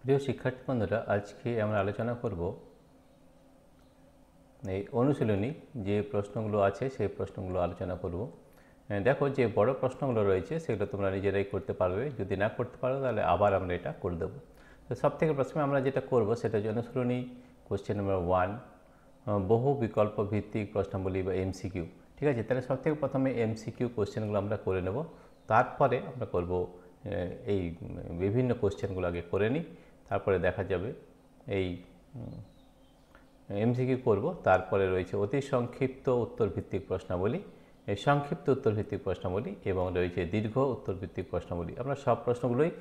প্রিয় শিক্ষার্থী বন্ধুরা, আজকে আমরা আলোচনা করব এই অনুশীলনী যে প্রশ্নগুলো আছে সেই প্রশ্নগুলো আলোচনা করব। দেখো, যে বড় প্রশ্নগুলো রয়েছে সেগুলো তোমরা নিজেরাই করতে পারবে। যদি না করতে পারো তাহলে আবার আমরা এটা করে দেবো। তো সবথেকে প্রথমে আমরা যেটা করব সেটা হচ্ছে অনুশীলনী কোশ্চেন নাম্বার 1, বহু বিকল্প ভিত্তিক প্রশ্নাবলী বা এমসিকিউ। ঠিক আছে, তাহলে সবথেকে প্রথমে এমসিকিউ কোশ্চেনগুলো আমরা করে নেব, তারপরে আমরা করব এই বিভিন্ন কোশ্চেনগুলো আগে করে নিই, তারপরে দেখা যাবে এই এমসিকিউ করব। তারপরে রয়েছে অতি সংক্ষিপ্ত উত্তর ভিত্তিক প্রশ্নাবলী, এই সংক্ষিপ্ত উত্তর ভিত্তিক প্রশ্নাবলী এবং রয়েছে দীর্ঘ উত্তর ভিত্তিক প্রশ্নাবলী। আমরা সব প্রশ্নগুলোই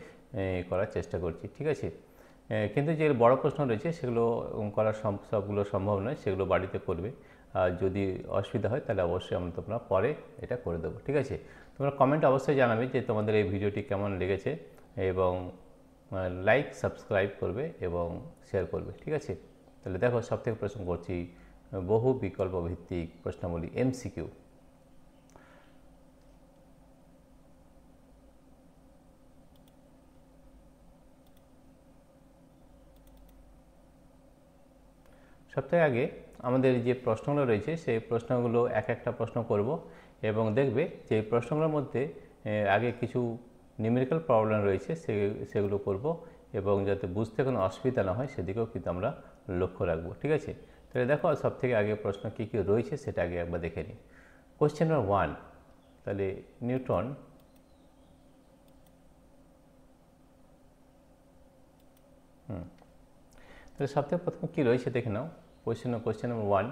করার চেষ্টা করছি, ঠিক আছে। কিন্তু যে বড় প্রশ্ন রয়েছে সেগুলো করা সবগুলো সম্ভব নয়, সেগুলো বাড়িতে করবে। আর যদি অসুবিধা হয় তাহলে অবশ্যই আমরা তোমরা পরে এটা করে দেবো, ঠিক আছে। তোমরা কমেন্ট অবশ্যই জানাবে যে তোমাদের এই ভিডিওটি কেমন লেগেছে, এবং লাইক সাবস্ক্রাইব করবে এবং শেয়ার করবে, ঠিক আছে। তাহলে দেখো, সবথেকে প্রশ্ন করছি বহু বিকল্প ভিত্তিক প্রশ্নাবলী এমসিকিউ। সবথেকে আগে আমাদের যে প্রশ্নগুলো রয়েছে সেই প্রশ্নগুলো এক একটা প্রশ্ন করব, এবং দেখবে যে প্রশ্নগুলোর মধ্যে আগে কিছু নিউমেরিক্যাল প্রবলেম রয়েছে সেগুলো করব, এবং যাতে বুঝতে কোনো অসুবিধা না হয় সেদিকেও কিন্তু আমরা লক্ষ্য রাখবো, ঠিক আছে। তাহলে দেখো, সবথেকে আগে প্রশ্ন কী কী রয়েছে সেটা আগে একবার দেখে নিই। কোশ্চেন নাম্বার 1, তাহলে নিউটন তাহলে সবথেকে প্রথমে কী রয়েছে দেখে নাও। কোশ্চেন নাম্বার 1,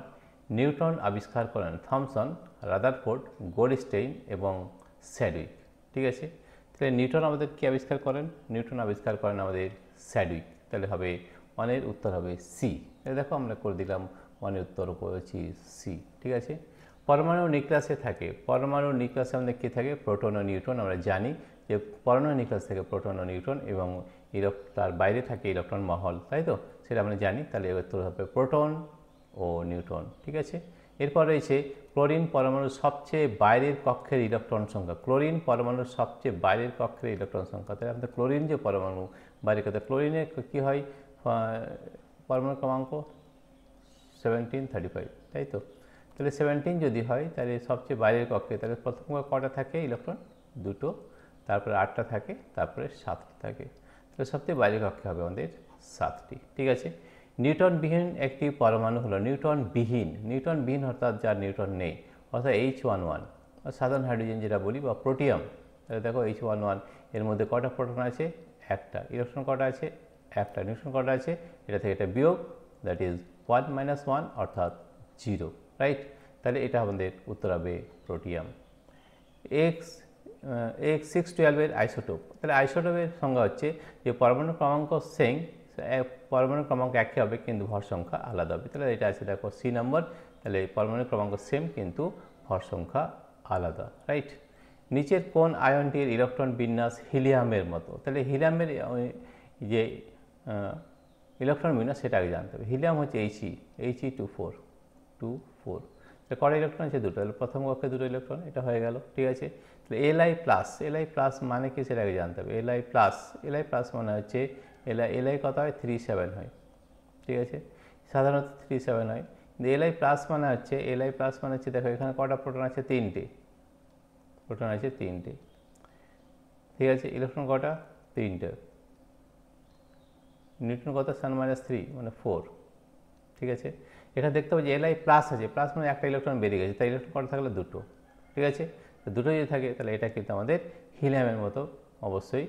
নিউটন আবিষ্কার করেন থমসন, রাদারফোর্ড, গোল্ডস্টেইন এবং স্যাডউইক, ঠিক আছে। তাহলে নিউটন আমাদের কী আবিষ্কার করেন? নিউটন আবিষ্কার করেন আমাদের স্যাডউইক। তাহলে হবে 1-এর উত্তর হবে সি। তাহলে দেখো, আমরা করে দিলাম 1-এর উত্তর করেছি সি, ঠিক আছে। পরমাণু নিউক্লিয়াসে থাকে, পরমাণু নিউক্লিয়াসে আমাদের কী থাকে? প্রোটন ও নিউট্রন। আমরা জানি যে পরমাণু নিউক্লিয়াস থেকে প্রোটন ও নিউট্রন, এবং তার বাইরে থাকে ইলেকট্রন মহল, তাই তো, সেটা আমরা জানি। তাহলে উত্তর হবে প্রোটন ও নিউট্রন, ঠিক আছে। এরপর রয়েছে ক্লোরিন পরমাণুর সবচেয়ে বাইরের কক্ষের ইলেকট্রন সংখ্যা। ক্লোরিন পরমাণুর সবচেয়ে বাইরের কক্ষের ইলেকট্রন সংখ্যা। তাহলে আমাদের ক্লোরিন যে পরমাণু বাইরের কথা, ক্লোরিনের কী হয়? পরমাণু ক্রমাঙ্ক 1735, তাই তো। তাহলে 17 যদি হয় তাহলে সবচেয়ে বাইরের কক্ষে, তাহলে প্রথম কটা থাকে ইলেকট্রন? 2টো, তারপরে 8টা থাকে, তারপরে 7টা থাকে। তাহলে সবচেয়ে বাইরের কক্ষে হবে আমাদের 7টি, ঠিক আছে। নিউটনবিহীন একটি পরমাণু হলো নিউটনবিহীন অর্থাৎ যার নিউটন নেই, অর্থাৎ H11, সাধারণ হাইড্রোজেন যেটা বলি, বা প্রোটিয়াম। তাহলে দেখো, H11 এর মধ্যে কটা প্রোটন আছে? একটা। ইলেকট্রন কটা আছে? একটা। নিউট্রন কটা আছে? এটা থেকে এটা বিয়োগ, দ্যাট ইজ 1 - 1 অর্থাৎ 0, রাইট। তাহলে এটা আমাদের উত্তর হবে প্রোটিয়াম। X612 এর আইসোটোপ। তাহলে আইসোটোপের সংজ্ঞা হচ্ছে যে পরমাণু ক্রমাঙ্ক সেম, পরমাণু ক্রমাঙ্ক একই হবে কিন্তু ভর সংখ্যা আলাদা হবে। তাহলে এটা আছে দেখো সি নম্বর। তাহলে পরমাণু ক্রমাঙ্ক সেম কিন্তু ভর সংখ্যা আলাদা, রাইট। নিচের কোন আয়নটির ইলেকট্রন বিন্যাস হিলিয়ামের মতো? তাহলে হিলিয়ামের যে ইলেকট্রন বিন্যাস সেটা আগে জানতে হবে। হিলিয়াম হচ্ছে He24, কটা ইলেকট্রন আছে? 2টো। তাহলে প্রথম কক্ষে 2টো ইলেকট্রন, এটা হয়ে গেল, ঠিক আছে। তাহলে Li+ মানে কি সেটা আগে জানতে হবে। Li+ মানে হচ্ছে Li কত হয়? 37 হয়, ঠিক আছে। সাধারণত 37 হয়, কিন্তু Li+ মানে হচ্ছে দেখো এখানে কটা প্রোটন আছে? 3টে প্রোটন আছে, 3টে, ঠিক আছে। ইলেকট্রন কটা? 3টে। নিউট্রন কত? 7 - 3 মানে 4, ঠিক আছে। এখানে দেখতে হবে যে Li+ আছে, প্লাস মানে একটা ইলেকট্রন বেরিয়ে গেছে, তাই ইলেকট্রন কটা থাকলে? 2টো, ঠিক আছে। তো 2টো যদি থাকে তাহলে এটা কিন্তু আমাদের হিলিয়ামের মতো অবশ্যই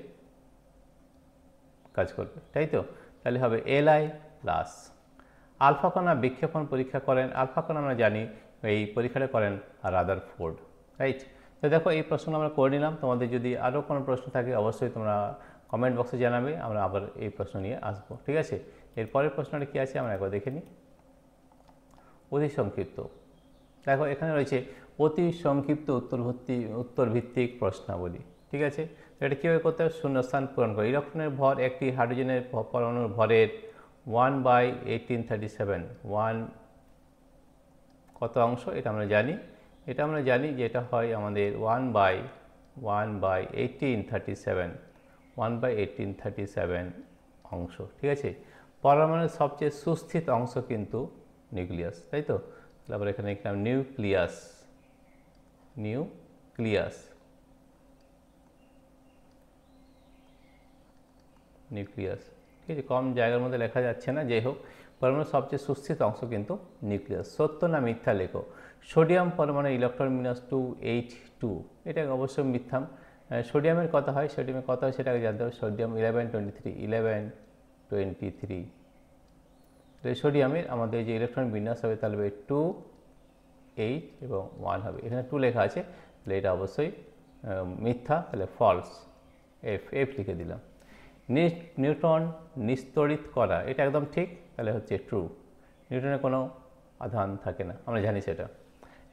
কাজ করবে, তাই তো। তাহলে হবে Li+। আলফা কণা বিক্ষেপণ পরীক্ষা করেন, আলফা কণা আমরা জানি এই পরীক্ষাটা করেন রাদারফোর্ড, রাইট। তো দেখো, এই প্রশ্ন আমরা করে নিলাম। তোমাদের যদি আরও কোনো প্রশ্ন থাকে অবশ্যই তোমরা কমেন্ট বক্সে জানাবে, আমরা আবার এই প্রশ্ন নিয়ে আসবো, ঠিক আছে। এরপরের প্রশ্নটা কী আছে আমরা একবার দেখে নিই। অতি সংক্ষিপ্ত। দেখো, এখানে রয়েছে অতি সংক্ষিপ্ত উত্তর ভিত্তিক প্রশ্নাবলী, ঠিক আছে। তো এটা কীভাবে করতে হবে? শূন্যস্থান পূরণ করে। ইলেকট্রনের ভর একটি হাইড্রোজেনের পরমাণুর ভরের 1/1837, 1 কত অংশ? এটা আমরা জানি যে এটা হয় আমাদের 1/1837 অংশ, ঠিক আছে। পরমাণুর সবচেয়ে সুস্থিত অংশ কিন্তু নিউক্লিয়াস, তাই তো। তারপর এখানে লিখলাম নিউক্লিয়াস, নিউক্লিয়াস, নিউক্লিয়াস, ঠিক আছে। কম জায়গার মধ্যে লেখা যাচ্ছে না, যাই হোক। পরমাণুর সবচেয়ে সুস্থিত অংশ কিন্তু নিউক্লিয়াস। সত্য না মিথ্যা লেখো। সোডিয়াম পরমাণু ইলেকট্রন -282, এটা অবশ্যই মিথ্যা। সোডিয়ামের কথা হয়, সোডিয়ামের কথা হয় সেটাকে জানতে হবে। সোডিয়াম 1123, সোডিয়ামের আমাদের যে ইলেকট্রন বিন্যাস হবে তাহলে 2, 8 এবং 1 হবে। এখানে 2 লেখা আছে, তাহলে এটা অবশ্যই মিথ্যা, তাহলে ফলস, এফ লিখে দিলাম। নিউট্রন নিস্তড়িত করা, এটা একদম ঠিক, তাহলে হচ্ছে ট্রু। নিউটনের কোনো আধান থাকে না, আমরা জানি সেটা।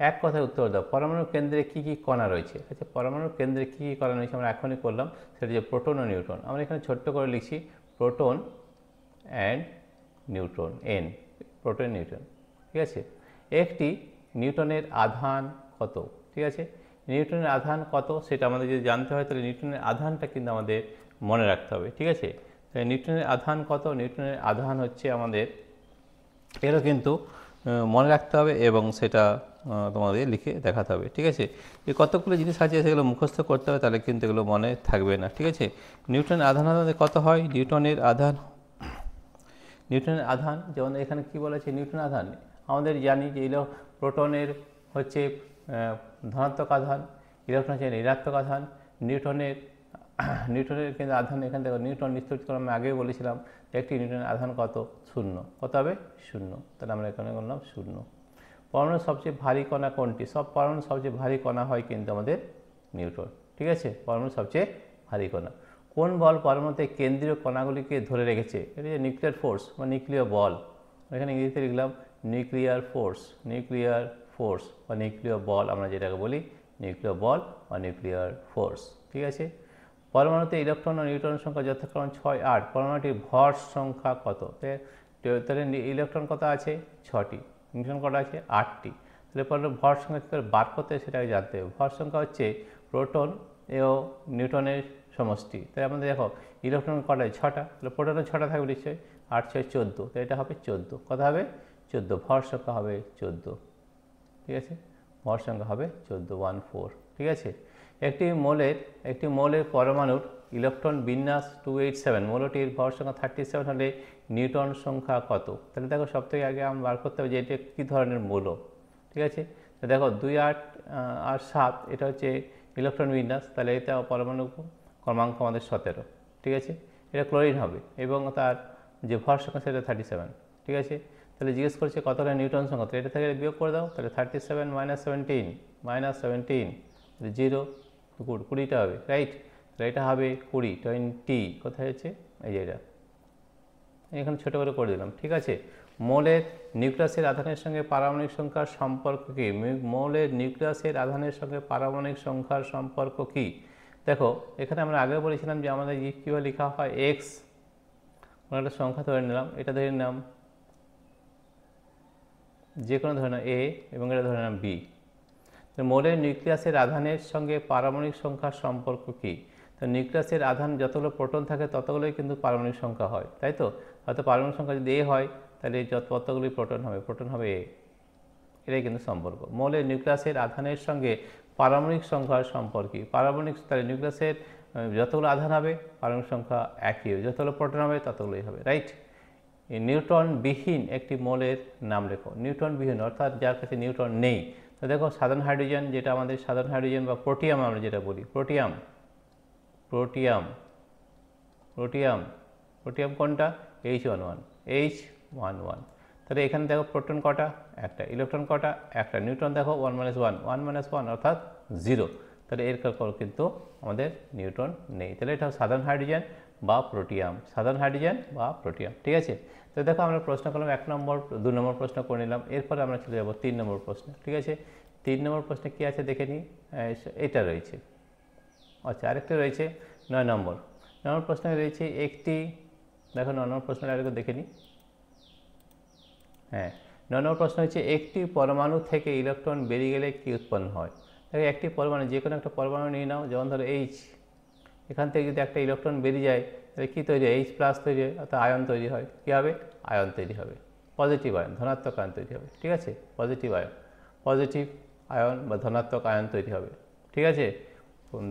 এক কথায় উত্তর দাও, পরমাণুর কেন্দ্রে কী কী কণা রয়েছে। আচ্ছা, পরমাণুর কেন্দ্রে কী কী কণা রয়েছে আমরা এখনই করলাম, সেটা যে প্রোটন ও নিউট্রন। আমরা এখানে ছোট্ট করে লিখছি proton and neutron, N, proton neutron, ঠিক আছে। একটি নিউটনের আধান কত, ঠিক আছে। নিউটনের আধান কত সেটা আমাদের যদি জানতে হয়, তাহলে নিউটনের আধানটা কিন্তু আমাদের মনে রাখতে হবে, ঠিক আছে। তাহলে নিউটনের আধান কত, নিউটনের আধান হচ্ছে আমাদের, এরও কিন্তু মনে রাখতে হবে এবং সেটা তোমাদের লিখে দেখাতে হবে, ঠিক আছে। এই কতগুলো জিনিস আছে সেগুলো মুখস্থ করতে হবে, তাহলে কিন্তু এগুলো মনে থাকবে না, ঠিক আছে। নিউটনের আধান আমাদের কত হয়, নিউটনের আধান যেমন এখানে কি বলেছে, নিউটন আধান আমাদের জানি যে প্রোটনের হচ্ছে ধনাত্মক আধান, ইলেকট্রন হচ্ছে ঋণাত্মক আধান। নিউটনের কিন্তু আধান, এখান থেকে নিউটন নিস্তড়িত করা আমি আগেই বলেছিলাম যে একটি নিউটনের আধান কত, 0, কত হবে 0, তাহলে আমরা এখানে বললাম 0। পরমাণুর সবচেয়ে ভারী কণা কোনটি, সব পরমাণুর সবচেয়ে ভারী কণা হয় কিন্তু আমাদের নিউট্রন, ঠিক আছে। পরমাণুর সবচেয়ে ভারী কণা। কোন বল পরমাণুতে কেন্দ্রীয় কণাগুলিকে ধরে রেখেছে, এটা যে নিউক্লিয়ার ফোর্স বা নিউক্লিয়ার বল, এখানে ইংরেজিতে লিখলাম নিউক্লিয়ার ফোর্স, নিউক্লিয়ার ফোর্স বা নিউক্লিয়ার বল, আমরা যেটাকে বলি নিউক্লিয়ার বল বা নিউক্লিয়ার ফোর্স, ঠিক আছে। পরমাণুতে ইলেকট্রন ও নিউট্রনের সংখ্যা যথাক্রমে 6, 8, পরমাণুটির ভর সংখ্যা কত, তাহলে ইলেকট্রন কত আছে 6টি, নিউট্রন কত আছে 8টি, তাহলে পরমাণুর ভর সংখ্যা কী করে বার করতে হয় সেটাকে জানতে হবে। ভর সংখ্যা হচ্ছে প্রোটন ও নিউট্রনের সমষ্টি, তাই আমাদের দেখো ইলেকট্রন কটায় 6টা, তাহলে প্রোটনের 6টা থাকবে নিশ্চয়ই, 8, 6, 14, তো এটা হবে 14, কত হবে 14, ভর সংখ্যা হবে 14, ঠিক আছে। ভর সংখ্যা হবে 14, 14, ঠিক আছে। একটি মৌলের পরমাণুর ইলেকট্রন বিন্যাস 287, মৌলটির ভর সংখ্যা 37 হলে নিউটন সংখ্যা কত, তাহলে দেখো সবথেকে আগে আমরা বার করতে হবে যে এটা কী ধরনের মৌল, ঠিক আছে। তো দেখো 2, 8 আর 7 এটা হচ্ছে ইলেকট্রন বিন্যাস, তাহলে এটা পরমাণু ক্রমাঙ্ক আমাদের 17, ঠিক আছে। এটা ক্লোরিন হবে এবং তার যে ভর সংখ্যা সেটা 37, ঠিক আছে। তাহলে জিজ্ঞেস করছে কতটা নিউটন সংখ্যা, তো এটা থেকে বিয়োগ করে দাও, তাহলে 37 - 17 0, 20টা হবে, রাইট। তাহলে এটা হবে 20, 20, কোথায় হচ্ছে এই যে এটা, এখানে ছোটো করে করে দিলাম, ঠিক আছে। মৌলের নিউক্লিয়াসের আধানের সঙ্গে পারমাণবিক সংখ্যার সম্পর্ক কী, মৌলের নিউক্লিয়াসের আধানের সঙ্গে পারমাণবিক সংখ্যার সম্পর্ক কী। দেখো এখানে আমরা আগে বলেছিলাম যে আমাদের কীভাবে লেখা হয়, এক্স, কোনো একটা সংখ্যা ধরে নিলাম, এটা ধরে নিলাম যে কোনো ধরে নাম এ এবং এটা ধরে নাম বি। মৌলের নিউক্লিয়াসের আধানের সঙ্গে পারমাণবিক সংখ্যার সম্পর্ক কী, তো নিউক্লিয়াসের আধান যতগুলো প্রোটন থাকে ততগুলোই কিন্তু পারমাণবিক সংখ্যা হয়, তাই তো। হয়তো পারমাণবিক সংখ্যা যদি এ হয় তাহলে ততগুলি প্রোটন হবে এ, এটাই কিন্তু সম্পর্ক। মৌলের নিউক্লিয়াসের আধানের সঙ্গে পারমাণবিক সংখ্যার সম্পর্কে, তাহলে নিউক্লিয়াসের যতগুলো আধান হবে পারমাণবিক সংখ্যা একই হবে, যতগুলো প্রোটন হবে ততগুলোই হবে, রাইট। নিউট্রনবিহীন একটি মৌলের নাম লেখো, নিউট্রনবিহীন অর্থাৎ যার কাছে নিউট্রন নেই। তো দেখো সাধারণ হাইড্রোজেন, যেটা আমাদের সাধারণ হাইড্রোজেন বা প্রোটিয়াম আমরা যেটা বলি, প্রোটিয়াম কোনটা, H11, তাহলে এখানে দেখো প্রোটন কটা, একটা, ইলেকট্রন কটা, একটা, নিউট্রন দেখো 1 - 1 অর্থাৎ 0, তাহলে এর কিন্তু আমাদের নিউট্রন নেই, তাহলে এটা সাধারণ হাইড্রোজেন বা প্রোটিয়াম, ঠিক আছে। তো দেখো আমরা প্রশ্ন করলাম 1 নম্বর, 2 নম্বর প্রশ্ন করে নিলাম, এরপরে আমরা চলে যাব 3 নম্বর প্রশ্ন, ঠিক আছে। 3 নম্বর প্রশ্নে কী আছে দেখে নিই, এটা রয়েছে, আচ্ছা আরেকটা রয়েছে 9 নম্বর প্রশ্নে রয়েছে একটি, দেখো 9 নম্বর প্রশ্নটা আরেকটা দেখে নিই। হ্যাঁ, 9 নম্বর প্রশ্ন হচ্ছে একটি পরমাণু থেকে ইলেকট্রন বেরিয়ে গেলে কী উৎপন্ন হয়। দেখো একটি পরমাণু, যে কোনো একটা পরমাণু নিয়ে নাও, যেমন ধরো এইচ, এখান থেকে যদি একটা ইলেকট্রন বেরিয়ে যায় তাহলে কী তৈরি হয়, H প্লাস তৈরি হয়, অর্থাৎ আয়ন তৈরি হয়। কী হবে, আয়ন তৈরি হবে, পজিটিভ আয়ন, ধনাত্মক আয়ন তৈরি হবে। ঠিক আছে, পজিটিভ আয়ন বা ধনাত্মক আয়ন তৈরি হবে। ঠিক আছে,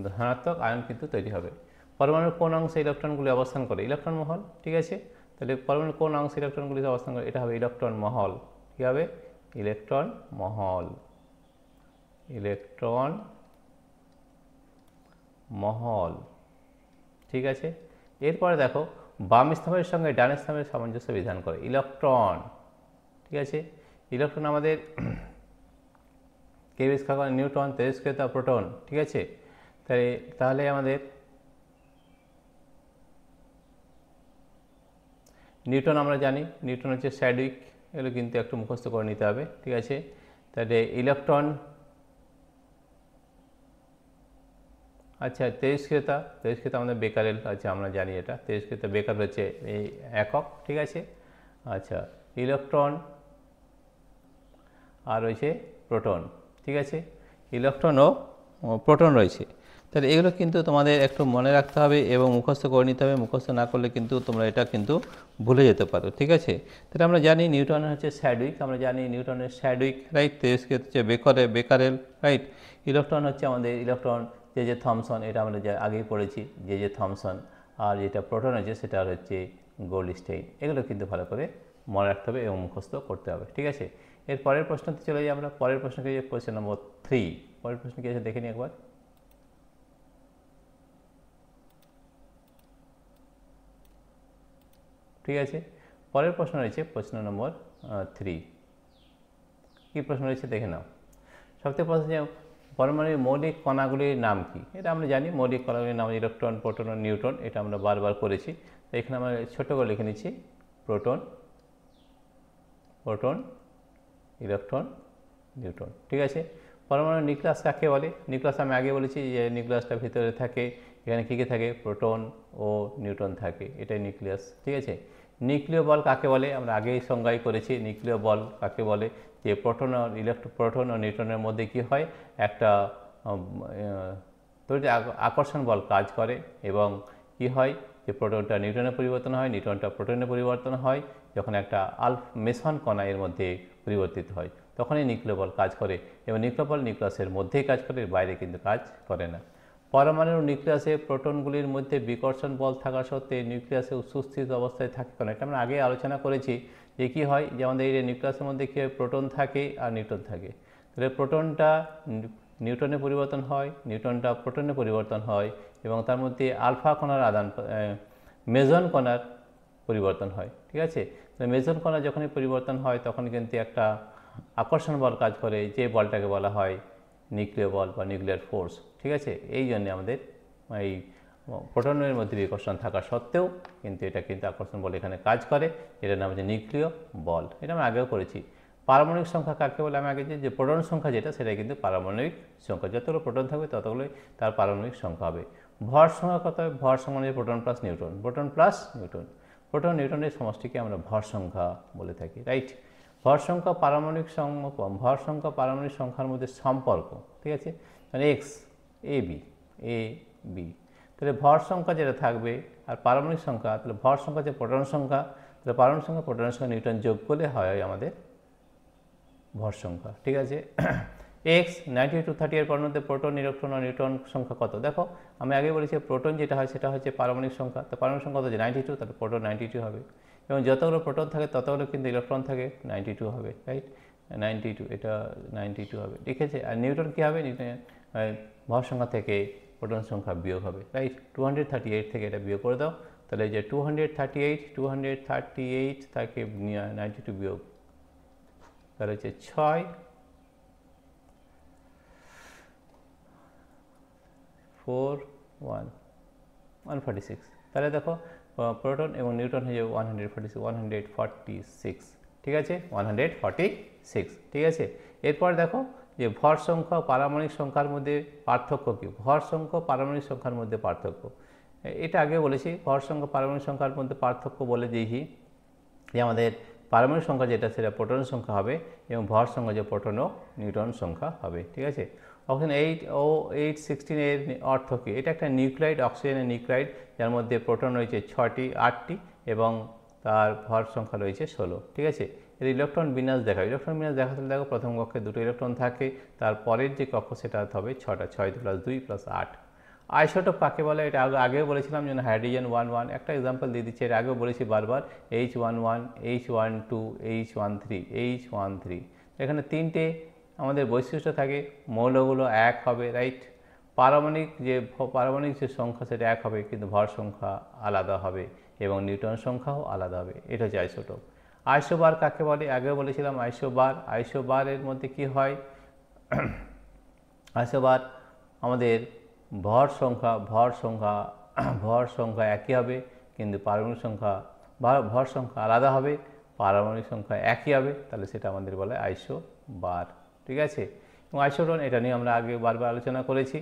ধনাত্মক আয়ন কিন্তু তৈরি হবে। পরমাণুর কোন অংশে ইলেকট্রনগুলি অবস্থান করে, ইলেকট্রন মহল। ঠিক আছে, তাহলে পরমাণুর কোন অংশে ইলেকট্রনগুলি অবস্থান করে, এটা হবে ইলেকট্রন মহল। কী হবে, ইলেকট্রন মহল, ইলেকট্রন মহল। ঠিক আছে, এরপরে দেখো বাম স্তম্ভের সঙ্গে ডান স্তম্ভের সামঞ্জস্য বিধান করে ইলেকট্রন। ঠিক আছে, ইলেকট্রন আমাদের কে আবিষ্কার করে, নিউটন, তেজস্ক্রিয়তা, প্রোটন। ঠিক আছে, তাহলে আমাদের নিউটন আমরা জানি, নিউটন হচ্ছে স্যাডউইক, এগুলো কিন্তু একটু মুখস্থ করে নিতে হবে। ঠিক আছে, তাহলে ইলেকট্রন, আচ্ছা তেজস্ক্রিয়তা আমাদের বেকারেল আছে, আমরা জানি এটা তেজস্ক্রিয়তা, বেকারেল হচ্ছে এই একক। ঠিক আছে, আচ্ছা ইলেকট্রন আর রয়েছে প্রোটন। ঠিক আছে, ইলেকট্রন ও প্রোটন রয়েছে। তাহলে এগুলো কিন্তু তোমাদের একটু মনে রাখতে হবে এবং মুখস্থ করে নিতে হবে। মুখস্থ না করলে কিন্তু তোমরা এটা কিন্তু ভুলে যেতে পারো। ঠিক আছে, তাহলে আমরা জানি নিউটনের হচ্ছে স্যাডউইক, আমরা জানি নিউটনের স্যাডউইক, রাইট। তেজস্ক্রিয়তা হচ্ছে বেকারেল, রাইট। ইলেকট্রন হচ্ছে আমাদের ইলেকট্রন যে থমসন, এটা আমরা আগেই পড়েছি, যে থমসন। আর যেটা প্রোটন আছে সেটা হচ্ছে গোল্ডস্টেইন। এগুলো কিন্তু ভালো করে মনে রাখতে হবে এবং মুখস্থ করতে হবে। ঠিক আছে, এর পরের প্রশ্নতে চলে যাই আমরা। পরের প্রশ্নকে যে কোয়েশ্চেন নম্বর 3, পরের প্রশ্ন কি আছে দেখে নিই একবার। ঠিক আছে, পরের প্রশ্ন রয়েছে প্রশ্ন নম্বর 3। কী প্রশ্ন রয়েছে দেখে নাও। সবথেকে প্রথমে পরমাণুর মৌলিক কণাগুলির নাম কি, এটা আমরা জানি। মৌলিক কণাগুলির নাম ইলেকট্রন, প্রোটন ও নিউট্রন, এটা আমরা বারবার করেছি। তো এখানে আমরা ছোটো করে লিখে নিচ্ছি প্রোটন, ইলেকট্রন, নিউট্রন। ঠিক আছে, পরমাণুর নিউক্লিয়াস কাকে বলে, নিউক্লিয়াস আমি আগে বলেছি যে নিউক্লিয়াসটা ভিতরে থাকে, এখানে কী কী থাকে, প্রোটন ও নিউট্রন থাকে, এটাই নিউক্লিয়াস। ঠিক আছে, নিউক্লিয় বল কাকে বলে, আমরা আগেই সংজ্ঞাই করেছি। নিউক্লিয় বল কাকে বলে, যে প্রোটন ও নিউট্রনের মধ্যে কি হয়, একটা তড়িৎ আকর্ষণ বল কাজ করে এবং কি হয়, যে প্রোটনটা নিউট্রনে পরিবর্তন হয়, নিউট্রনটা প্রোটনে পরিবর্তন হয়। যখন একটা মেসন কণা এর মধ্যে পরিবর্তিত হয় তখনই নিউক্লিয় বল কাজ করে, এবং নিউক্লিয় বল নিউক্লিয়াসের মধ্যেই কাজ করে, এর বাইরে কিন্তু কাজ করে না। পরমাণুর নিউক্লিয়াসে প্রোটনগুলির মধ্যে বিকর্ষণ বল থাকা সত্ত্বে নিউক্লিয়াসে সুস্থিত অবস্থায় থাকে কেন, এটা আমরা আগে আলোচনা করেছি। যে কী হয়, যে আমাদের এই নিউক্লিয়াসের মধ্যে কী হয়, প্রোটন থাকে আর নিউট্রন থাকে। তাহলে প্রোটনটা নিউট্রনে পরিবর্তন হয়, নিউট্রনটা প্রোটনে পরিবর্তন হয়, এবং তার মধ্যে আলফা কণার মেজন কণার পরিবর্তন হয়। ঠিক আছে, মেজন কণা যখনই পরিবর্তন হয় তখন কিন্তু একটা আকর্ষণ বল কাজ করে, যে বলটাকে বলা হয় নিউক্লিয় বল বা নিউক্লিয়ার ফোর্স। ঠিক আছে, এই জন্যে আমাদের এই প্রোটনের মধ্যে বিকর্ষণ থাকা সত্ত্বেও কিন্তু এটা কিন্তু আকর্ষণ বল এখানে কাজ করে, এটার নাম হচ্ছে নিউক্লিয় বল। এটা আমরা আগেও করেছি। পারমাণবিক সংখ্যা কাকে বলে, আমি আগে যে প্রোটন সংখ্যা যেটা, সেটা কিন্তু পারমাণবিক সংখ্যা। যতগুলো প্রোটন থাকবে ততগুলোই তার পারমাণবিক সংখ্যা হবে। ভর সংখ্যা কত হবে, ভর সমান প্রোটন প্লাস নিউট্রন, প্রোটন নিউট্রনের সমষ্টিকে আমরা ভর সংখ্যা বলে থাকি, রাইট। ভর সংখ্যা পারমাণবিক সংখ্যার মধ্যে সম্পর্ক। ঠিক আছে, মানে এক্স এ বি, তাহলে ভর সংখ্যা যেটা থাকবে আর পারমাণবিক সংখ্যা, তাহলে ভর সংখ্যা হচ্ছে প্রোটন সংখ্যা, তাহলে পারমাণবিক সংখ্যা প্রোটনের সঙ্গে নিউট্রন যোগ করলে হয় আমাদের ভর সংখ্যা। ঠিক আছে, এক্স 92-30 এর মধ্যে প্রোটন, ইলেকট্রন ও নিউট্রন সংখ্যা কত, দেখো আমি আগে বলেছি প্রোটন যেটা হয় সেটা হচ্ছে পারমাণবিক সংখ্যা। তো পারমাণবিক সংখ্যা কত হচ্ছে 92, তাহলে প্রোটন 92 হবে, এবং যতগুলো প্রোটন থাকে ততগুলো কিন্তু ইলেকট্রন থাকে, 92 হবে, রাইট। 92, এটা 92 হবে। ঠিক আছে, আর নিউট্রন কী হবে, ভর সংখ্যা থেকে প্রোটন সংখ্যা বিয়োগ হবে, রাইট। 238 থেকে এটা বিয়োগ করে দাও, তাহলে যে 238 থেকে 92 বিয়োগ, তাহলে হচ্ছে 6, 4, 146। তাহলে দেখো প্রোটন এবং নিউট্রন হয়ে যাবে 146। ঠিক আছে, 146। ঠিক আছে, এরপর দেখো যে ভর সংখ্যা পারমাণবিক সংখ্যার মধ্যে পার্থক্য কী, ভর সংখ্যা পারমাণবিক সংখ্যার মধ্যে পার্থক্য, এটা আগে বলেছি। ভর সংখ্যা পারমাণবিক সংখ্যার মধ্যে পার্থক্য বলে দিয়েছি যে আমাদের পারমাণবিক সংখ্যা যেটা সেটা প্রোটন সংখ্যা হবে এবং ভর সংখ্যা যে প্রোটন ও নিউট্রন সংখ্যা হবে। ঠিক আছে, অপশন 8 ও 816 এর অর্থ কী? এটা একটা নিউক্লাইড, অক্সিজেনের নিউক্লাইড, যার মধ্যে প্রোটন রয়েছে 8টি এবং তার ভর সংখ্যা রয়েছে 16। ঠিক আছে, এর ইলেকট্রন বিন্যাস দেখাও। ইলেকট্রন বিন্যাস দেখাতে দেখো প্রথম কক্ষে 2টো ইলেকট্রন থাকে, তারপরের যে কক্ষ সেটা হবে 6টা, 6 + 2 + 8। আইসোটোপ কাকে বলে? এটা আগেও বলেছিলাম, যেন হাইড্রোজেন 1 একটা এক্সাম্পল দিয়ে দিচ্ছি, এটা আগেও বলেছি বারবার, H11, H12, H13, H13। এখানে 3টে আমাদের বৈশিষ্ট্য থাকে, মৌলগুলো এক হবে, রাইট। পারমাণবিক যে সংখ্যা সেটা এক হবে, কিন্তু ভর সংখ্যা আলাদা হবে এবং নিউট্রন সংখ্যাও আলাদা হবে। এটা হচ্ছে আইসোটোপ। আইসোবার কাকে বলে? আগেও বলেছিলাম আইসোবারের মধ্যে কি হয়? আইসোবার আমাদের ভর সংখ্যা একই হবে, কিন্তু পারমাণবিক সংখ্যা ভর সংখ্যা আলাদা হবে, পারমাণবিক সংখ্যা একই হবে, তাহলে সেটা আমাদের বলে আইসোবার। ঠিক আছে, এবং আইসোটোন এটা নিয়ে আমরা আগে বারবার আলোচনা করেছি,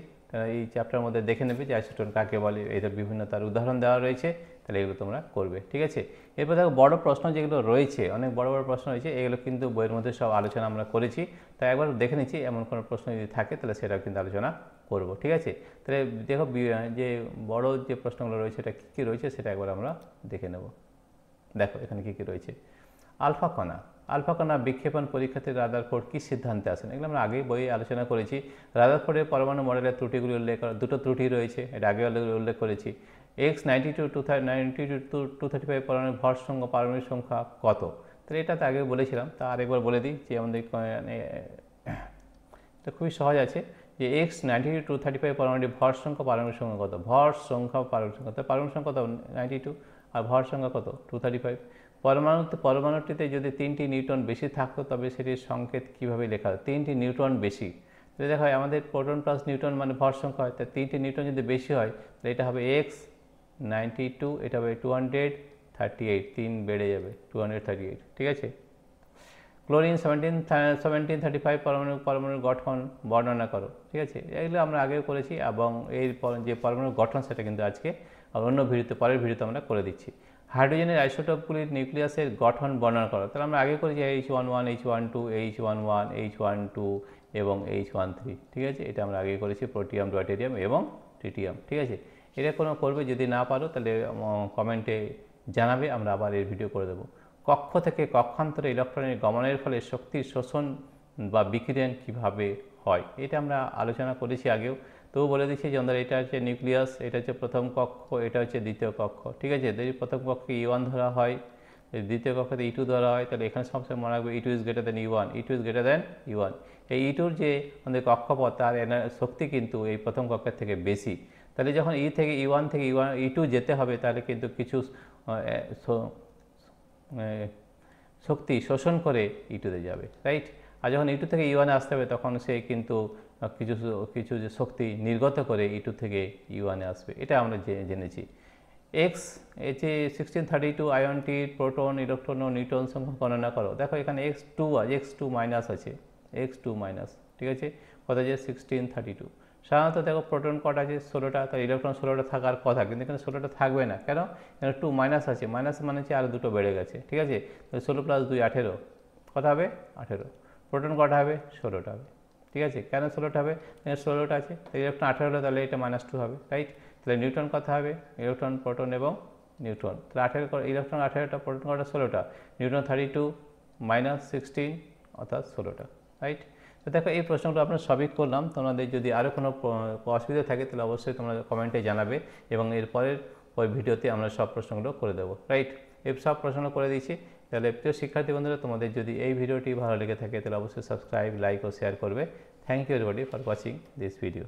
এই চ্যাপ্টারের মধ্যে দেখে নেবে যে আইসোটোন কাকে বলে, এদের বিভিন্ন তার উদাহরণ দেওয়া রয়েছে, তাহলে এগুলো তোমরা করবে। ঠিক আছে, এরপর দেখো বড় প্রশ্ন যেগুলো রয়েছে, অনেক বড় প্রশ্ন রয়েছে, এগুলো কিন্তু বইয়ের মধ্যে সব আলোচনা আমরা করেছি, তাই একবার দেখে নিচ্ছি, এমন কোনো প্রশ্ন যদি থাকে তাহলে সেটাও কিন্তু আলোচনা করব। ঠিক আছে, তাহলে দেখো যে বড় যে প্রশ্নগুলো রয়েছে এটা কী রয়েছে সেটা একবার আমরা দেখে নেব। দেখো এখানে কী রয়েছে। আলফা কণা বিক্ষেপণ পরীক্ষাতে রাদারফোর্ড কী সিদ্ধান্তে আসেন? এগুলো আমরা আগেই বইয়ে আলোচনা করেছি। রাদারফোর্ডের পরমাণু মডেলের ত্রুটিগুলি উল্লেখ করা, দুটো ত্রুটি রয়েছে, এটা আগে উল্লেখ করেছি। X92 235 পরমাণুর ভর সংখ্যা পারমাণবিক সংখ্যা কত? তাহলে এটা তো আগে বলেছিলাম, তা আরেকবার বলে দিই যে আমাদের এটা খুবই সহজ আছে, যে X92 235 পরমাণুর ভর সংখ্যা পারমাণবিক সংখ্যা কত? ভর সংখ্যা পারমাণবিক সংখ্যা, পারমাণবিক সংখ্যা কত? 92, আর ভর সংখ্যা কত? 235। পরমাণুটিতে যদি 3টি নিউট্রন বেশি থাকতো তবে সেটির সংকেত কীভাবে লেখা হয়? 3টি নিউট্রন বেশি, তাহলে দেখা হয় আমাদের প্রোটন প্লাস নিউট্রন মানে ভর সংখ্যা হয়, তাই 3টি নিউট্রন যদি বেশি হয় তাহলে এটা হবে X92, এটা হবে 238, 3 বেড়ে যাবে 238। ঠিক আছে, ক্লোরিন 1735 পরমাণুর গঠন বর্ণনা করো। ঠিক আছে, এগুলো আমরা আগেও করেছি এবং এর যে পরমাণুর গঠন সেটা কিন্তু আজকে অন্য ভিডিওতে, পরের ভিডিওতে আমরা করে দিচ্ছি। হাইড্রোজেনের আইসোটোপগুলির নিউক্লিয়াসের গঠন বর্ণনা করো। তাহলে আমরা আগে করেছি H11, H12, H11, H12 এবং H13। ঠিক আছে, এটা আমরা আগে করেছি, প্রোটিয়াম, ডয়টেরিয়াম এবং ট্রিটিয়াম। ঠিক আছে, এটা কোনো করবে, যদি না পারো তাহলে কমেন্টে জানাবে, আমরা আবার এর ভিডিও করে দেবো। কক্ষ থেকে কক্ষান্তরে ইলেকট্রনের গমনের ফলে শক্তির শোষণ বা বিকিরণ কীভাবে হয়? এটা আমরা আলোচনা করেছি আগেও, তবু বলে দিচ্ছি যে আমাদের এটা হচ্ছে নিউক্লিয়াস, এটা হচ্ছে প্রথম কক্ষ, এটা হচ্ছে দ্বিতীয় কক্ষ। ঠিক আছে, যদি প্রথম কক্ষে E1 ধরা হয়, দ্বিতীয় কক্ষতে E2 ধরা হয়, তাহলে এখানে সবসময় মনে রাখবে E2 > E1। এই E2-র যে আমাদের কক্ষপথ, তার শক্তি কিন্তু এই প্রথম কক্ষের থেকে বেশি, তাহলে যখন E1 থেকে E2 যেতে হবে, তাহলে কিন্তু কিছু শক্তি শোষণ করে E2-তে যাবে, রাইট। আর যখন E2 থেকে E1 আসতে হবে তখন সে কিন্তু কিছু যে শক্তি নির্গত করে E2 থেকে E1 আসবে, এটা আমরা জেনেছি। যে 1632 আয়নটির প্রোটন, ইলেকট্রন ও নিউট্রন সংখ্যা গণনা করো। দেখো এখানে X2 মাইনাস আছে, X2 মাইনাস। ঠিক আছে, কত আছে? 1632। সাধারণত দেখো প্রোটন কটা আছে? 16টা, তার ইলেকট্রন 16টা থাকার কথা, কিন্তু এখানে 16টা থাকবে না। কেন? এখানে 2 মাইনাস আছে, মাইনাস মানে হচ্ছে আরও 2টো বেড়ে গেছে। ঠিক আছে, 16 + 2 18, কত হবে? 18। প্রোটন কটা হবে? 16টা হবে। ঠিক আছে, কেন 16টা হবে? এখানে 16টা আছে, ইলেকট্রন 18 হলো, তাহলে এটা -2 হবে, রাইট। তাহলে নিউট্রন কত হবে? ইলেকট্রন, প্রোটন এবং নিউট্রন, তাহলে 18 ইলেকট্রন 18টা, প্রোটন কটা? 16টা, নিউট্রন 32 - 16 অর্থাৎ 16টা, রাইট। তো দেখো এই প্রশ্নগুলো আপনার সবই করলাম, তোমাদের যদি আরও কোনো অসুবিধা থাকে তাহলে অবশ্যই তোমরা কমেন্টে জানাবে এবং এরপরের ভিডিওতে আমরা সব প্রশ্নগুলো করে দেবো, রাইট। এই সব প্রশ্ন করে দিয়েছি। তাহলে প্রিয় শিক্ষার্থী বন্ধুরা, তোমাদের যদি এই ভিডিওটি ভালো লেগে থাকে তাহলে অবশ্যই সাবস্ক্রাইব, লাইক ও শেয়ার করবে। Thank you everybody for watching this video.